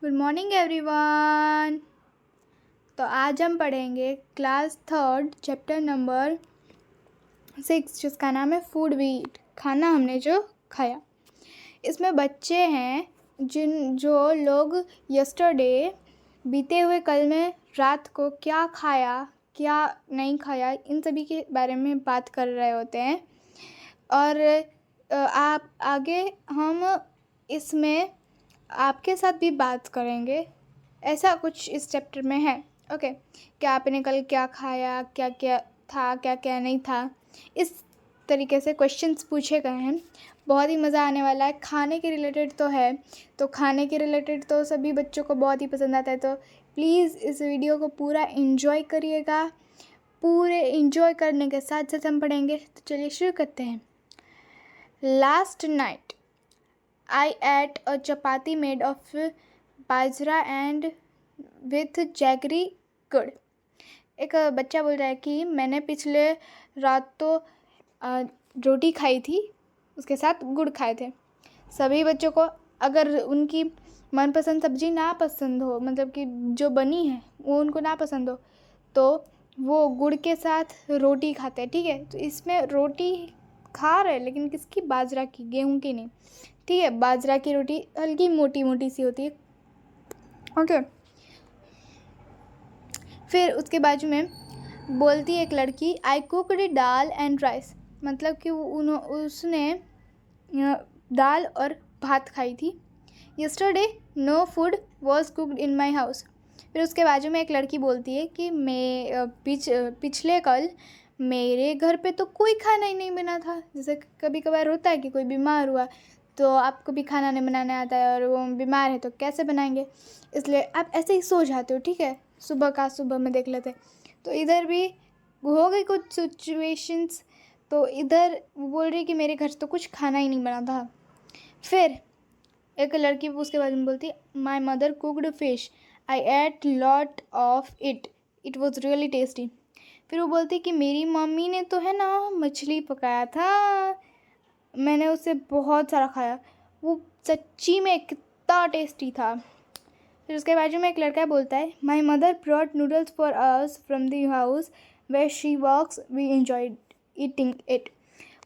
Good morning everyone. तो आज हम पढ़ेंगे क्लास थर्ड चैप्टर नंबर 6 जिसका नाम है फूड वी ईट, खाना हमने जो खाया। इसमें बच्चे हैं जो लोग यस्टरडे बीते हुए कल में रात को क्या खाया क्या नहीं खाया इन सभी के बारे में बात कर रहे होते हैं। और आप आगे हम इसमें आपके साथ भी बात करेंगे, ऐसा कुछ इस चैप्टर में है। ओके, क्या आपने कल क्या खाया, क्या क्या था, क्या क्या नहीं था, इस तरीके से क्वेश्चंस पूछे गए हैं। बहुत ही मज़ा आने वाला है। खाने के रिलेटेड तो है, तो खाने के रिलेटेड तो सभी बच्चों को बहुत ही पसंद आता है। तो प्लीज़ इस वीडियो को पूरा एंजॉय करिएगा। पूरे एंजॉय करने के साथ साथ हम पढ़ेंगे। तो चलिए शुरू करते हैं। Last night I ate a chapati made of bajra and with jaggery गुड़। एक बच्चा बोल रहा है कि मैंने पिछले रात तो रोटी खाई थी, उसके साथ गुड़ खाए थे। सभी बच्चों को अगर उनकी मनपसंद सब्ज़ी ना पसंद हो, मतलब कि जो बनी है वो उनको ना पसंद हो, तो वो गुड़ के साथ रोटी खाते हैं। ठीक है, तो इसमें रोटी खा रहे हैं लेकिन किसकी? बाजरा की, गेहूं की नहीं। ठीक है, बाजरा की रोटी हल्की मोटी मोटी सी होती है। ओके, फिर उसके बाजू में बोलती है एक लड़की, I cooked dal and rice. मतलब कि उसने दाल और भात खाई थी। Yesterday no food was cooked in my house. फिर उसके बाजू में एक लड़की बोलती है कि पिछले कल मेरे घर पे तो कोई खाना ही नहीं बना था। जैसे कभी कभार होता है कि कोई बीमार हुआ तो आपको भी खाना नहीं बनाने आता है और वो बीमार है तो कैसे बनाएंगे, इसलिए आप ऐसे ही सो जाते हो। ठीक है, सुबह में देख लेते। तो इधर भी हो गई कुछ सिचुएशंस। तो इधर बोल रही कि मेरे घर से तो कुछ खाना ही नहीं बना था। फिर एक लड़की उसके बारे में बोलती, my mother cooked fish, I ate lot of it was really tasty. फिर वो बोलती कि मेरी मम्मी ने तो है ना मछली पकाया था, मैंने उससे बहुत सारा खाया, वो सच्ची में कितना टेस्टी था। फिर उसके बाजू में एक लड़का बोलता है, my mother brought noodles for us from the house where she works, we enjoyed eating it.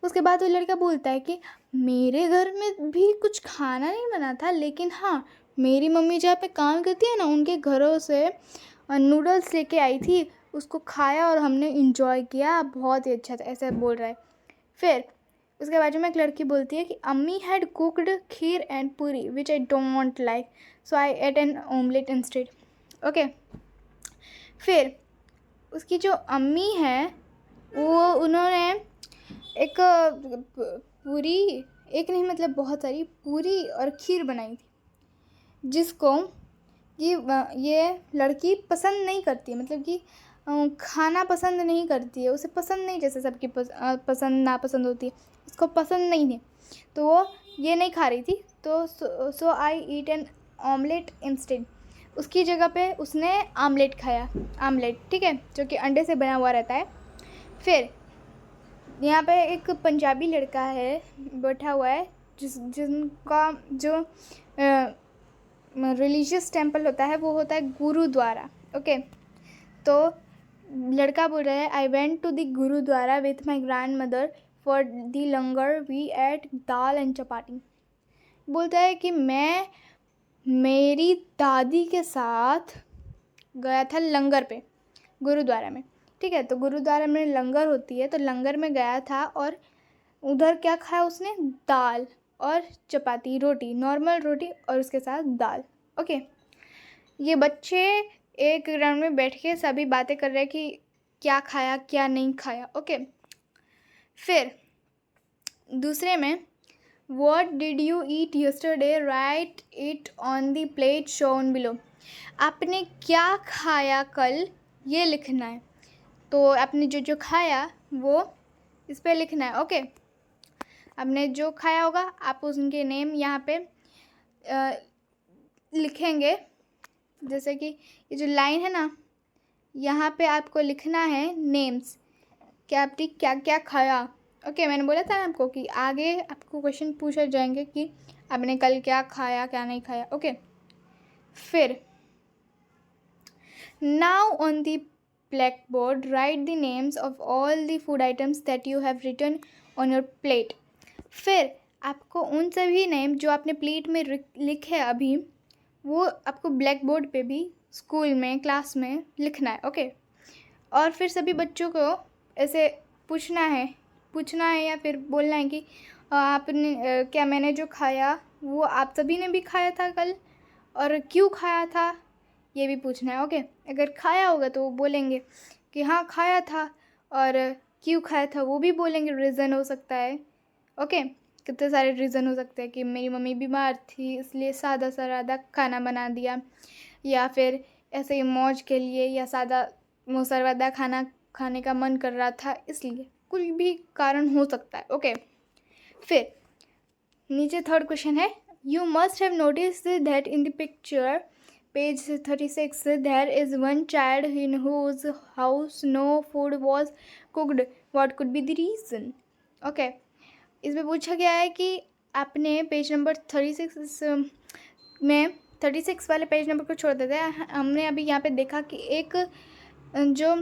उसके बाद वो लड़का बोलता है कि मेरे घर में भी कुछ खाना नहीं बना था, लेकिन हाँ मेरी मम्मी जहाँ पे काम करती है ना उनके घरों से नूडल्स लेके आई थी, उसको खाया और हमने इंजॉय किया, बहुत ही अच्छा था, ऐसा बोल रहा है। फिर उसके बाजू में एक लड़की बोलती है कि अम्मी had cooked kheer and puri which I don't like, so I ate an omelette instead. Okay, फिर उसकी जो अम्मी है वो उन्होंने एक पूरी, एक नहीं मतलब बहुत सारी पूरी और खीर बनाई थी, जिसको ये लड़की पसंद नहीं करती है। मतलब कि खाना पसंद नहीं करती है, उसे पसंद नहीं, जैसे सबकी पसंद नापसंद होती है, उसको पसंद नहीं है, तो वो ये नहीं खा रही थी। तो सो आई ईट एन ऑमलेट इंस्टेड। उसकी जगह पे उसने आमलेट खाया, आमलेट, ठीक है, जो कि अंडे से बना हुआ रहता है। फिर यहाँ पे एक पंजाबी लड़का है बैठा हुआ है, जिनका जो रिलीजियस टेम्पल होता है वो होता है गुरुद्वारा। ओके, तो लड़का बोल रहा है, I went to the gurdwara with my grandmother for the langar, we ate dal and chapati. बोलता है कि मैं मेरी दादी के साथ गया था लंगर पे, गुरुद्वारा में। ठीक है, तो गुरुद्वारा में लंगर होती है, तो लंगर में गया था और उधर क्या खाया उसने? दाल और चपाती, रोटी, नॉर्मल रोटी और उसके साथ दाल। ओके, ये बच्चे एक ग्राउंड में बैठ के सभी बातें कर रहे हैं कि क्या खाया क्या नहीं खाया। ओके, फिर दूसरे में, What did you eat yesterday? Write it on the plate shown below. आपने क्या खाया कल, ये लिखना है। तो आपने जो जो खाया वो इस पे लिखना है। ओके, आपने जो खाया होगा आप उनके नेम यहाँ पे लिखेंगे। जैसे कि ये जो लाइन है ना, यहाँ पे आपको लिखना है नेम्स, कि आपने क्या क्या खाया। ओके, मैंने बोला था आपको कि आगे आपको क्वेश्चन पूछे जाएंगे कि आपने कल क्या खाया क्या नहीं खाया। ओके, फिर now on the blackboard write the names of all the food items that you have written on your plate. फिर आपको उन सभी नेम जो आपने प्लेट में लिखे अभी वो आपको ब्लैक बोर्ड पे भी स्कूल में क्लास में लिखना है. ओके. और फिर सभी बच्चों को ऐसे पूछना है या फिर बोलना है कि आपने क्या मैंने जो खाया वो आप सभी ने भी खाया था कल और क्यों खाया था ये भी पूछना है. ओके. अगर खाया होगा तो वो बोलेंगे कि हाँ खाया था और क्यों खाया था वो भी बोलेंगे. रीज़न हो सकता है. ओके. कितने सारे रीज़न हो सकते हैं कि मेरी मम्मी बीमार थी इसलिए सादा सादा खाना बना दिया या फिर ऐसे ही मौज के लिए या सादा मुसरवादा खाना खाने का मन कर रहा था इसलिए कोई भी कारण हो सकता है. ओके. फिर नीचे थर्ड क्वेश्चन है you must have noticed that in the picture page 36 there is one child in whose house no food was cooked. What could be the reason? Okay. इसमें पूछा गया है कि आपने पेज नंबर 36 में 36 वाले पेज नंबर को छोड़ देते हैं. हमने अभी यहाँ पे देखा कि एक जो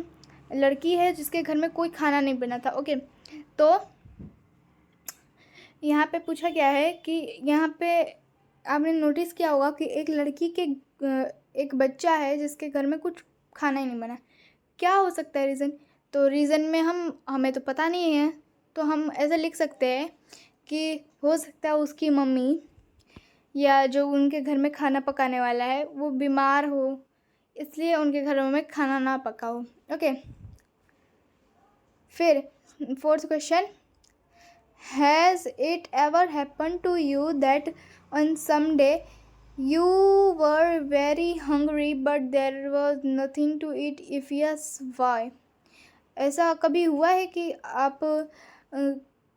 लड़की है जिसके घर में कोई खाना नहीं बना था. ओके. तो यहाँ पे पूछा गया है कि यहाँ पे आपने नोटिस किया होगा कि एक लड़की के एक बच्चा है जिसके घर में कुछ खाना ही नहीं बना. क्या हो सकता है रीज़न? तो रीज़न में हमें तो पता नहीं है तो हम ऐसा लिख सकते हैं कि हो सकता है उसकी मम्मी या जो उनके घर में खाना पकाने वाला है वो बीमार हो इसलिए उनके घरों में खाना ना पका हो. ओके. फिर fourth question has it ever happen to you that on some day you were very hungry but there was nothing to eat? If yes, why? ऐसा कभी हुआ है कि आप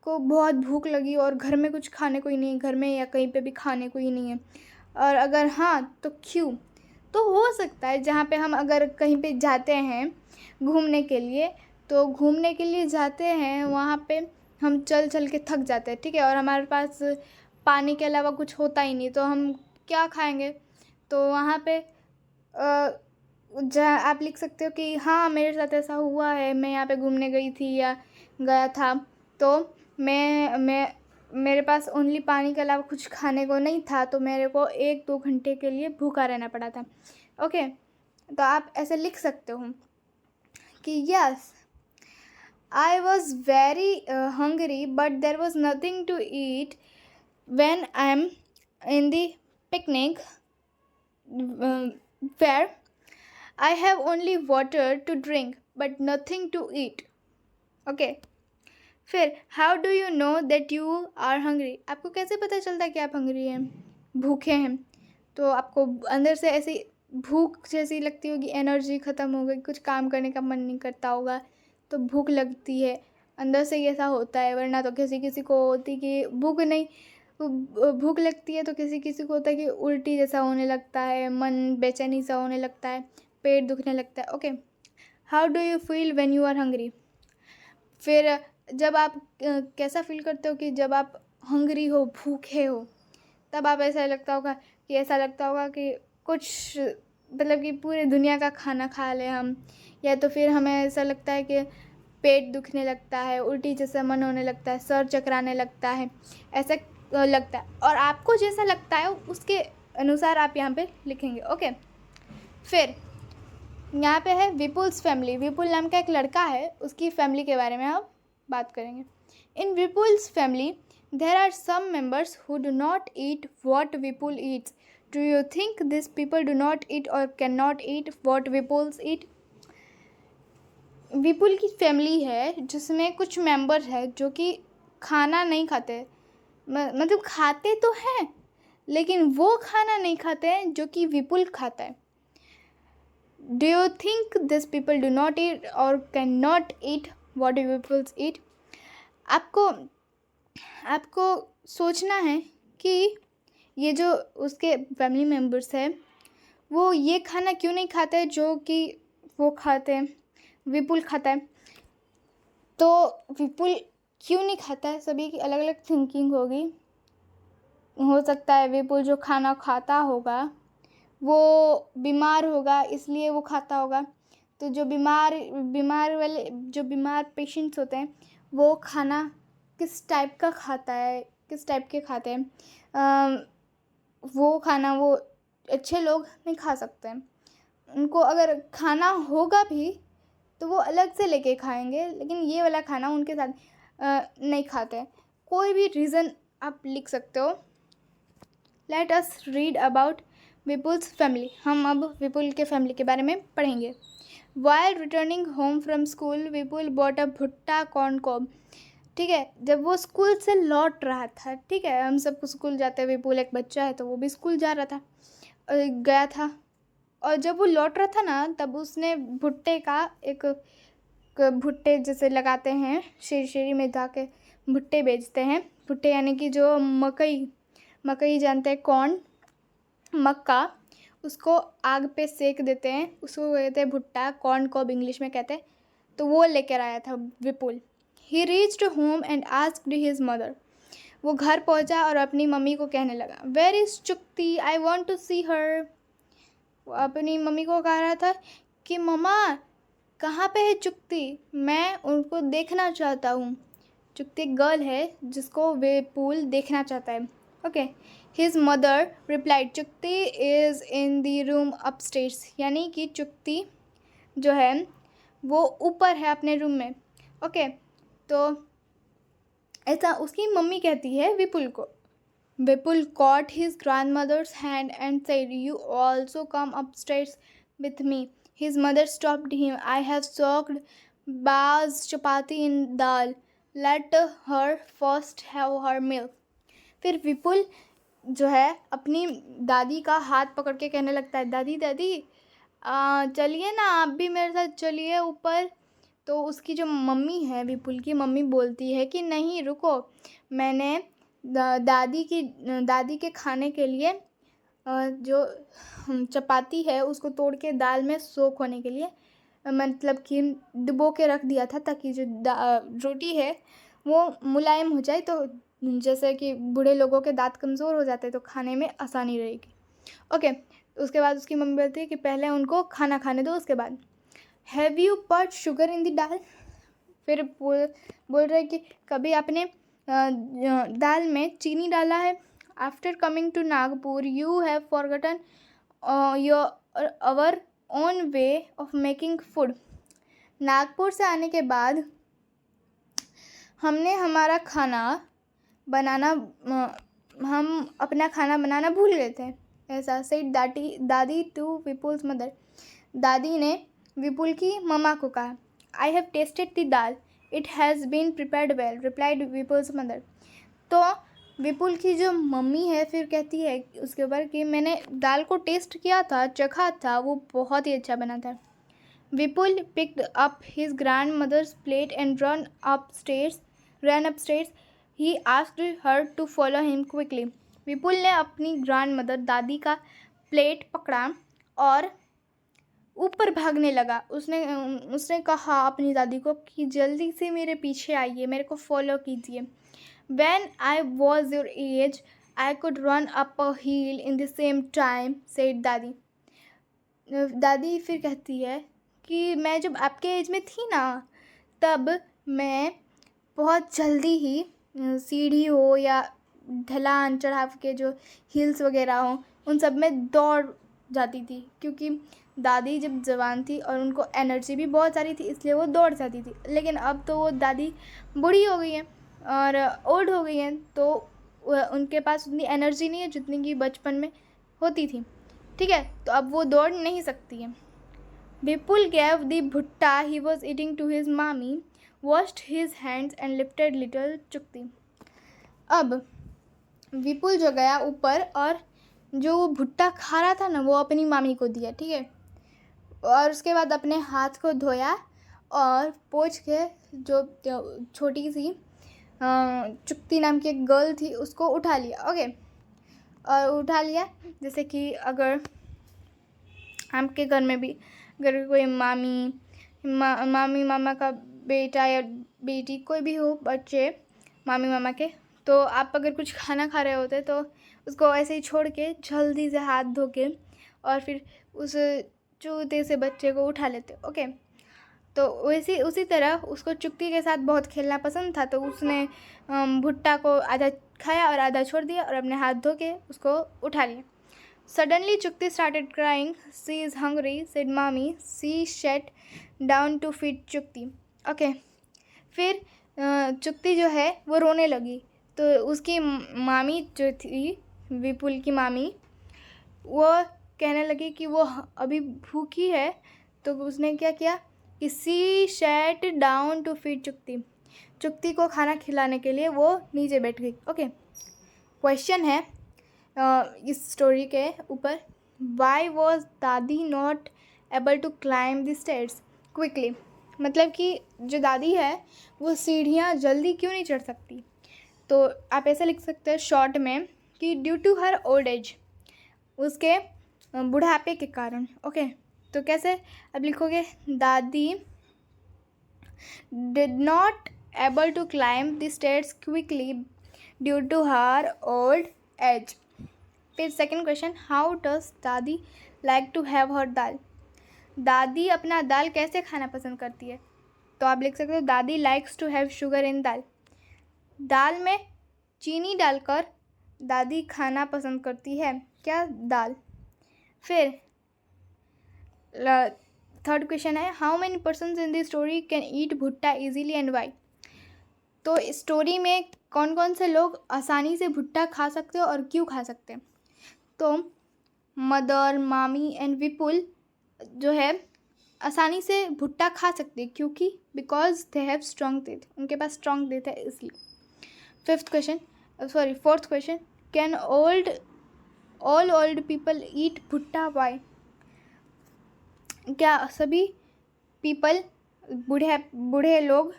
को बहुत भूख लगी और घर में कुछ खाने को ही नहीं, घर में या कहीं पे भी खाने को ही नहीं है, और अगर हाँ तो क्यों? तो हो सकता है जहाँ पे हम अगर कहीं पे जाते हैं घूमने के लिए तो घूमने के लिए जाते हैं वहाँ पे हम चल चल के थक जाते हैं. ठीक है. और हमारे पास पानी के अलावा कुछ होता ही नहीं तो हम क्या खाएंगे? तो वहाँ पे आप लिख सकते हो कि हाँ मेरे साथ ऐसा हुआ है, मैं यहाँ पे घूमने गई थी या गया था तो मेरे पास ओनली पानी के अलावा कुछ खाने को नहीं था तो मेरे को 1-2 घंटे के लिए भूखा रहना पड़ा था. ओके. तो आप ऐसे लिख सकते हो कि yes I was very hungry but there was nothing to eat when I am in the picnic where I have only water to drink but nothing to eat. Okay. फिर how do you know that you are hungry? आपको कैसे पता चलता है कि आप hungry हैं, भूखे हैं? तो आपको अंदर से ऐसी भूख जैसी लगती होगी, एनर्जी ख़त्म हो गई, कुछ काम करने का मन नहीं करता होगा तो भूख लगती है. अंदर से ही ऐसा होता है. वरना तो किसी को होती कि भूख लगती है तो किसी को होता है कि उल्टी जैसा होने लगता है, मन बेचैनी सा होने लगता है, पेट दुखने लगता है. Okay. How do you feel when you are hungry? फिर जब आप कैसा फील करते हो कि जब आप हंग्री हो, भूखे हो, तब आप ऐसा लगता होगा कि कुछ मतलब कि पूरी दुनिया का खाना खा लें हम, या तो फिर हमें ऐसा लगता है कि पेट दुखने लगता है, उल्टी जैसा मन होने लगता है, सर चकराने लगता है, ऐसा लगता है. और आपको जैसा लगता है उसके अनुसार आप यहाँ पे लिखेंगे. ओके. फिर यहाँ पे है विपुल्स फैमिली. विपुल नाम का एक लड़का है, उसकी फैमिली के बारे में आप बात करेंगे. In Vipul's family there are some members who do not eat what Vipul eats. Do you think this people do not eat और can not eat what Vipul's eat? Vipul की फैमिली है जिसमें कुछ मेंबर है जो कि खाना नहीं खाते, मतलब खाते तो हैं लेकिन वो खाना नहीं खाते हैं जो कि विपुल खाता है. Do you think this people do not eat और can not eat what Vipul's eat? आपको सोचना है कि ये जो उसके फैमिली मेम्बर्स हैं वो ये खाना क्यों नहीं खाते जो कि वो खाते हैं, विपुल खाता है. तो विपुल क्यों नहीं खाता है, सभी की अलग अलग थिंकिंग होगी. हो सकता है विपुल जो खाना खाता होगा वो बीमार होगा इसलिए वो खाता होगा। तो जो बीमार पेशेंट्स होते हैं वो खाना किस टाइप का खाता है, किस टाइप के खाते हैं, वो खाना वो अच्छे लोग नहीं खा सकते हैं। उनको अगर खाना होगा भी तो वो अलग से लेके खाएंगे, लेकिन ये वाला खाना उनके साथ नहीं खाते। कोई भी रीज़न आप लिख सकते हो। Let us read about Vipul's family. हम अब विपुल के फैमिली के बारे में पढ़ेंगे। While returning home from school Vipul bought a भुट्टा कॉर्न कॉब। ठीक है, जब वो स्कूल से लौट रहा था, ठीक है, हम सब स्कूल जाते हैं, विपुल एक बच्चा है तो वो भी स्कूल जा रहा था, गया था। और जब वो लौट रहा था ना, तब उसने भुट्टे का एक भुट्टे जैसे लगाते हैं, शेरी में जाके भुट्टे बेचते हैं। भुट्टे यानी कि जो मकई जानते हैं, कॉर्न, मक्का, उसको आग पे सेक देते हैं, उसको कहते हैं भुट्टा, कॉर्न कॉब इंग्लिश में कहते हैं। तो वो लेकर आया था Vipul. He reached home and asked his mother. वो घर पहुंचा और अपनी मम्मी को कहने लगा, where is Chukti, I want to see her. वो अपनी मम्मी को कह रहा था कि मम्मा कहाँ पे है चुक्ती, मैं उनको देखना चाहता हूँ। चुक्ती एक गर्ल है जिसको विपुल देखना चाहता है। Okay, his mother replied, Chukti is in the room upstairs. यानी कि चुक्ती जो है वो ऊपर है अपने रूम में। ओके, तो ऐसा उसकी मम्मी कहती है विपुल को। विपुल caught his grandmother's hand and said, you also come upstairs with me. His mother stopped him. I have soaked Baz chapati in dal. Let her first have her milk. फिर विपुल जो है अपनी दादी का हाथ पकड़ के कहने लगता है, दादी दादी चलिए ना, आप भी मेरे साथ चलिए ऊपर। तो उसकी जो मम्मी है, विपुल की मम्मी, बोलती है कि नहीं रुको, मैंने दादी के खाने के लिए जो चपाती है उसको तोड़ के दाल में सोख होने के लिए, मतलब कि डुबो के रख दिया था, ताकि जो रोटी है वो मुलायम हो जाए। तो जैसे कि बूढ़े लोगों के दांत कमज़ोर हो जाते हैं तो खाने में आसानी रहेगी। ओके, उसके बाद उसकी मम्मी बोलती है कि पहले उनको खाना खाने दो, उसके बाद। हैव यू पट शुगर इन द दाल। फिर बोल रहे कि कभी आपने दाल में चीनी डाला है। After coming to Nagpur you have forgotten our own way of making food. Nagpur से आने के बाद हमने हमारा खाना बनाना हम अपना खाना बनाना भूल गए थे। ऐसा सेड दादी टू विपुल्स मदर। दादी ने विपुल की मम्मा को कहा, I have tasted the dal, it has been prepared well, replied Vipul's mother. तो विपुल की जो मम्मी है फिर कहती है उसके ऊपर कि मैंने दाल को टेस्ट किया था, चखा था, वो बहुत ही अच्छा बना था। Vipul picked up his grandmother's plate and ran upstairs. He asked her to follow him quickly. Vipul ने अपनी ग्रैंड मदर दादी का प्लेट पकड़ा और ऊपर भागने लगा। उसने कहा अपनी दादी को कि जल्दी से मेरे पीछे आइए, मेरे को फॉलो कीजिए। When I was your age, I could run up a hill in the same time, said दादी। दादी फिर कहती है कि मैं जब आपके एज में थी ना, तब मैं बहुत जल्दी ही सीढ़ी हो या ढलान चढ़ाव के जो हिल्स वगैरह हों उन सब में दौड़ जाती थी, क्योंकि दादी जब जवान थी और उनको एनर्जी भी बहुत सारी थी इसलिए वो दौड़ जाती थी। लेकिन अब तो वो दादी बूढ़ी हो गई हैं और ओल्ड हो गई हैं, तो उनके पास उतनी एनर्जी नहीं है जितनी कि बचपन में होती थी। ठीक है, तो अब वो दौड़ नहीं सकती हैं। विपुल gave the भुट्टा he was eating to his mommy, washed his hands and lifted little चुक्ती। अब विपुल जो गया ऊपर और जो वो भुट्टा खा रहा था ना वो अपनी मामी को दिया। ठीक है, और उसके बाद अपने हाथ को धोया और पोंछ के जो छोटी सी चुक्ती नाम की एक गर्ल थी उसको उठा लिया। ओके, और उठा लिया जैसे कि अगर आपके घर में भी अगर कोई मामी मामा का बेटा या बेटी कोई भी हो, बच्चे मामी मामा के, तो आप अगर कुछ खाना खा रहे होते तो उसको ऐसे ही छोड़ के जल्दी से हाथ धो के और फिर उस चूते से बच्चे को उठा लेते। ओके, तो वैसे उसी तरह उसको चुक्ती के साथ बहुत खेलना पसंद था, तो उसने भुट्टा को आधा खाया और आधा छोड़ दिया और अपने हाथ धो के उसको उठा लिया। Suddenly Chukti started crying, she is hungry said mummy, she sat down to feed Chukti. Okay, फिर चुक्ती जो है वो रोने लगी, तो उसकी मामी जो थी, विपुल की मामी, वो कहने लगी कि वो अभी भूखी है। तो उसने क्या किया कि सी शैट डाउन टू फीड चुक्ती, चुक्ती को खाना खिलाने के लिए वो नीचे बैठ गई। ओके, क्वेश्चन है इस स्टोरी के ऊपर, why was Dadi not able to climb the stairs quickly, मतलब कि जो दादी है वो सीढ़ियाँ जल्दी क्यों नहीं चढ़ सकती। तो आप ऐसा लिख सकते हैं शॉर्ट में कि due to her old age, उसके बुढ़ापे के कारण। ओके, तो कैसे अब लिखोगे, Dadi did not able to climb the stairs quickly due to her old age. फिर second question, how does Dadi like to have her dal, दादी अपना दाल कैसे खाना पसंद करती है। तो आप लिख सकते हो dadi likes to have sugar in dal, दाल में चीनी डालकर दादी खाना पसंद करती है क्या, दाल। फिर थर्ड क्वेश्चन है, how many persons in the story can eat भुट्टा इजीली एंड वाई। तो स्टोरी में कौन कौन से लोग आसानी से भुट्टा खा सकते हो और क्यों खा सकते हैं। तो मदर, मामी एंड विपुल जो है आसानी से भुट्टा खा सकते हैं, क्योंकि because they have strong teeth, उनके पास स्ट्रॉन्ग टीथ है इसलिए। Fourth question, can all old people eat भुट्टा वाई, क्या सभी पीपल बूढ़े लोग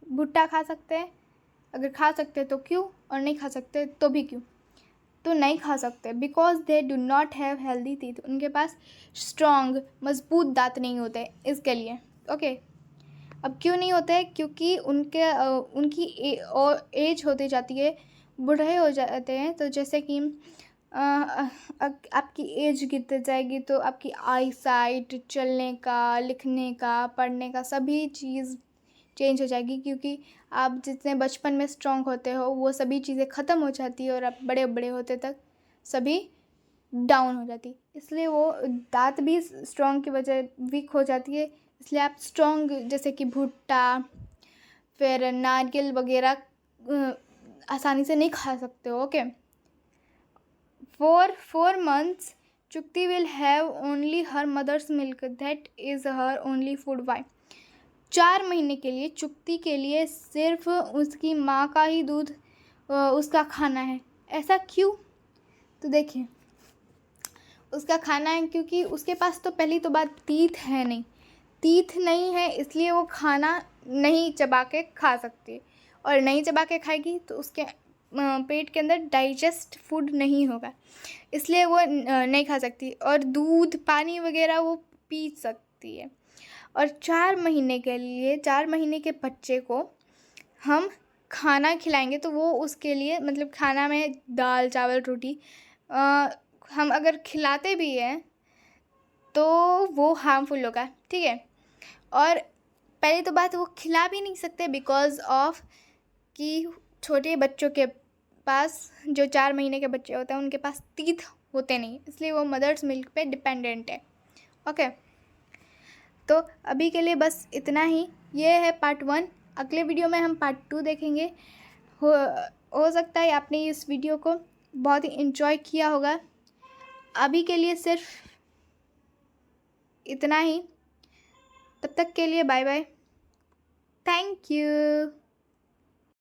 भुट्टा खा सकते हैं, अगर खा सकते हैं तो क्यों, और नहीं खा सकते तो भी क्यों। तो नहीं खा सकते because they do not have healthy teeth, उनके पास स्ट्रॉन्ग मजबूत दांत नहीं होते इसके लिए। ओके, अब क्यों नहीं होते, क्योंकि उनकी एज होती जाती है, बूढ़े हो जाते हैं। तो जैसे कि आपकी एज गिरती जाएगी तो आपकी आई साइट, चलने का, लिखने का, पढ़ने का सभी चीज़ चेंज हो जाएगी, क्योंकि आप जितने बचपन में स्ट्रॉन्ग होते हो वो सभी चीज़ें ख़त्म हो जाती है और आप बड़े बड़े होते तक सभी डाउन हो जाती, इसलिए वो दांत भी स्ट्रॉन्ग की वजह वीक हो जाती है। इसलिए आप स्ट्रॉन्ग जैसे कि भुट्टा, फिर नारियल वगैरह आसानी से नहीं खा सकते हो। Okay, For 4 months, Chukti will have only her mother's milk. That is her only food. Why? 4 महीने के लिए चुक्ति के लिए सिर्फ उसकी माँ का ही दूध उसका खाना है। ऐसा क्यों? तो देखिए, उसका खाना है क्योंकि उसके पास तो पहली तो बात टीथ है नहीं, टीथ नहीं है इसलिए वो खाना नहीं चबा के खा सकती, और नहीं चबा के खाएगी तो उसके पेट के अंदर डाइजेस्ट फूड नहीं होगा, इसलिए वो नहीं खा सकती। और दूध, पानी वगैरह वो पी सकती है। और 4 महीने के लिए, 4 महीने के बच्चे को हम खाना खिलाएंगे तो वो उसके लिए, मतलब खाना में दाल, चावल, रोटी हम अगर खिलाते भी हैं तो वो हार्मफुल होगा, ठीक है। और पहली तो बात वो खिला भी नहीं सकते बिकॉज ऑफ कि छोटे बच्चों के पास, जो 4 महीने के बच्चे होते हैं उनके पास टीथ होते नहीं, इसलिए वो मदर्स मिल्क पे डिपेंडेंट है। ओके, तो अभी के लिए बस इतना ही। ये है पार्ट 1, अगले वीडियो में हम पार्ट 2 देखेंगे। हो सकता है आपने इस वीडियो को बहुत ही इन्जॉय किया होगा। अभी के लिए सिर्फ इतना ही, तब तक के लिए बाय बाय, थैंक यू।